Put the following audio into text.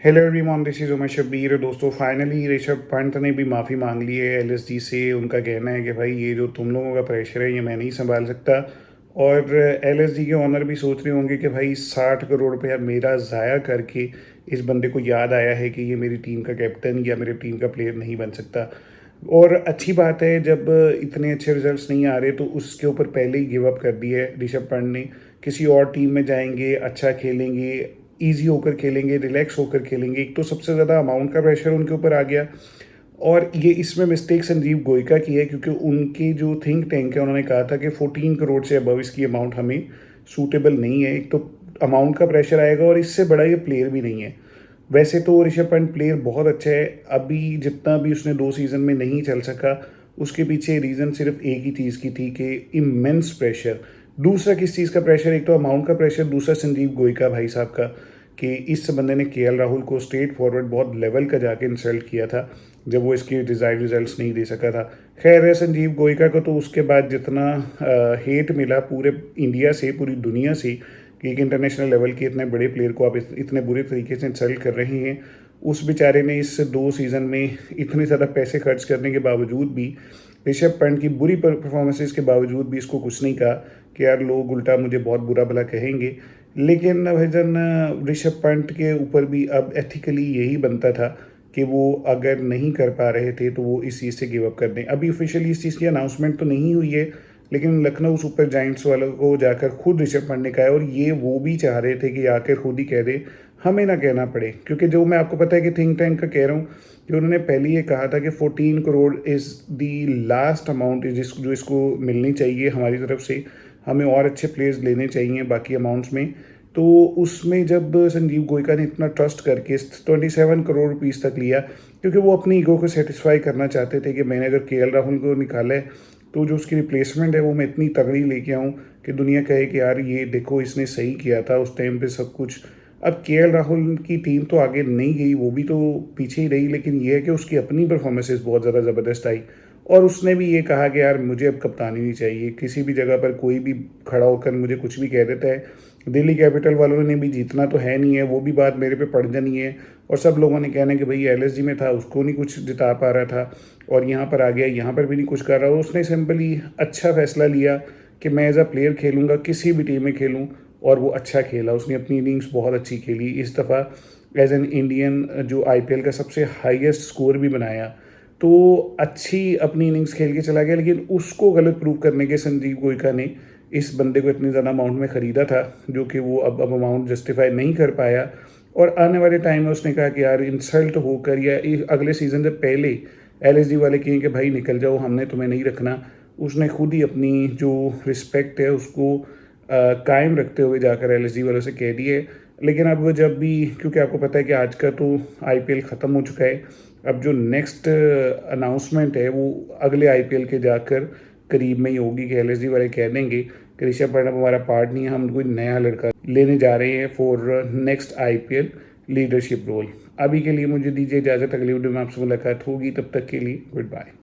Hello everyone, this is Umar Shabbir. दोस्तों, finally Rishabh Pant ने भी माफ़ी मांग ली है एलएसजी से। उनका कहना है कि भाई ये जो तुम लोगों का प्रेशर है ये मैं नहीं संभाल सकता। और एलएसजी के ओनर भी सोच रहे होंगे कि भाई 60 करोड़ रुपया मेरा ज़ाया करके इस बंदे को याद आया है कि ये मेरी टीम का कैप्टन या मेरी टीम का प्लेयर नहीं बन सकता। और अच्छी बात है, जब इतने अच्छे रिजल्ट्स नहीं आ रहे तो उसके ऊपर पहले ही गिव अप कर दिया है ऋषभ पंत ने। किसी और टीम में जाएंगे, अच्छा खेलेंगे, ईजी होकर खेलेंगे, रिलैक्स होकर खेलेंगे। एक तो सबसे ज़्यादा अमाउंट का प्रेशर उनके ऊपर आ गया, और ये इसमें मिस्टेक संजीव गोयका की है, क्योंकि उनकी जो थिंक टैंक है उन्होंने कहा था कि 14 करोड़ से अबव इसकी अमाउंट हमें सूटेबल नहीं है। एक तो अमाउंट का प्रेशर आएगा और इससे बड़ा ये प्लेयर भी नहीं है। वैसे तो ऋषभ पंत प्लेयर बहुत अच्छा है, अभी जितना भी उसने 2 सीज़न में नहीं चल सका उसके पीछे रीज़न सिर्फ एक ही चीज़ की थी कि इमेंस प्रेशर। दूसरा किस चीज़ का प्रेशर? एक तो अमाउंट का प्रेशर, दूसरा संजीव गोयका भाई साहब का, कि इस बंदे ने केएल राहुल को स्ट्रेट फॉरवर्ड बहुत लेवल का जाके इंसल्ट किया था जब वो इसके डिज़ायर्ड रिजल्ट्स नहीं दे सका था। खैर है, संजीव गोयका को तो उसके बाद जितना हेट मिला पूरे इंडिया से, पूरी दुनिया से, कि एक इंटरनेशनल लेवल के इतने बड़े प्लेयर को आप इतने बुरे तरीके से इंसल्ट कर रहे हैं, उस बेचारे ने इस 2 सीज़न में इतने ज़्यादा पैसे खर्च करने के बावजूद भी, ऋषभ पंत की बुरी परफॉर्मेंसेस के बावजूद भी इसको कुछ नहीं कहा कि यार लोग उल्टा मुझे बहुत बुरा भला कहेंगे। लेकिन भाईजान, ऋषभ पंत के ऊपर भी अब एथिकली यही बनता था कि वो अगर नहीं कर पा रहे थे तो वो इस चीज़ से गिव अप कर दें। अभी ऑफिशियली इस चीज़ की अनाउंसमेंट तो नहीं हुई है, लेकिन लखनऊ सुपर जायंट्स वालों को जाकर खुद ऋषभ पंत ने कहा है, और ये वो भी चाह रहे थे कि आकर खुद ही कह दे, हमें ना कहना पड़े। क्योंकि जो मैं आपको पता है कि थिंक टैंक का कह रहा हूँ कि उन्होंने पहले ये कहा था कि 14 crore is the last amount जो इसको मिलनी चाहिए हमारी तरफ से। हमें और अच्छे प्लेयर्स लेने चाहिए बाकी अमाउंट्स में। तो उसमें जब संजीव गोयका ने इतना ट्रस्ट करके 27 करोड़ रुपीज़ तक लिया, क्योंकि वो अपनी ईगो को सेटिस्फाई करना चाहते थे कि मैंने अगर केएल राहुल को निकाला है तो जो उसकी रिप्लेसमेंट है वो मैं इतनी तगड़ी लेके आऊँ कि दुनिया कहे कि यार ये देखो इसने सही किया था उस टाइम पे सब कुछ। अब केएल राहुल की टीम तो आगे नहीं गई, वो भी तो पीछे ही रही, लेकिन ये है कि उसकी अपनी परफॉर्मेंसेस बहुत ज़्यादा ज़बरदस्त आई। और उसने भी ये कहा कि यार मुझे अब कप्तानी नहीं चाहिए, किसी भी जगह पर कोई भी खड़ा होकर मुझे कुछ भी कह देता है। दिल्ली कैपिटल वालों ने भी जीतना तो है नहीं है, वो भी बात मेरे पे पड़ जानी है। और सब लोगों ने कहना है कि भाई एलएसजी में था, उसको नहीं कुछ जिता पा रहा था, और यहाँ पर आ गया, यहाँ पर भी नहीं कुछ कर रहा। उसने सिंपली अच्छा फैसला लिया कि मैं एज अ प्लेयर खेलूँगा, किसी भी टीम में खेलूँ, और वो अच्छा खेला। उसने अपनी इनिंग्स बहुत अच्छी खेली इस दफ़ा। एज एन इंडियन जो आईपीएल का सबसे हाईएस्ट स्कोर भी बनाया, तो अच्छी अपनी इनिंग्स खेल के चला गया। लेकिन उसको गलत प्रूव करने के संजीव गोयका ने इस बंदे को इतनी ज़्यादा अमाउंट में ख़रीदा था, जो कि वो अब अमाउंट जस्टिफाई नहीं कर पाया। और आने वाले टाइम में उसने कहा कि यार इंसल्ट होकर या अगले सीज़न से पहले एलएसजी वाले कहें कि भाई निकल जाओ, हमने तुम्हें नहीं रखना, उसने खुद ही अपनी जो रिस्पेक्ट है उसको कायम रखते हुए जाकर एलएसजी वालों से कह दिए। लेकिन अब जब भी, क्योंकि आपको पता है कि आज का तो आईपीएल ख़त्म हो चुका है, अब जो नेक्स्ट अनाउंसमेंट है वो अगले आईपीएल के जाकर करीब में ही होगी कि एलएसजी वाले कह देंगे कि ऋषभ पंत हमारा पार्ट नहीं है, हम कोई नया लड़का लेने जा रहे हैं for next IPL leadership role. अभी के लिए मुझे दीजिए इजाज़त, अगली वीडियो में आपसे मुलाकात होगी, तब तक के लिए गुड बाय।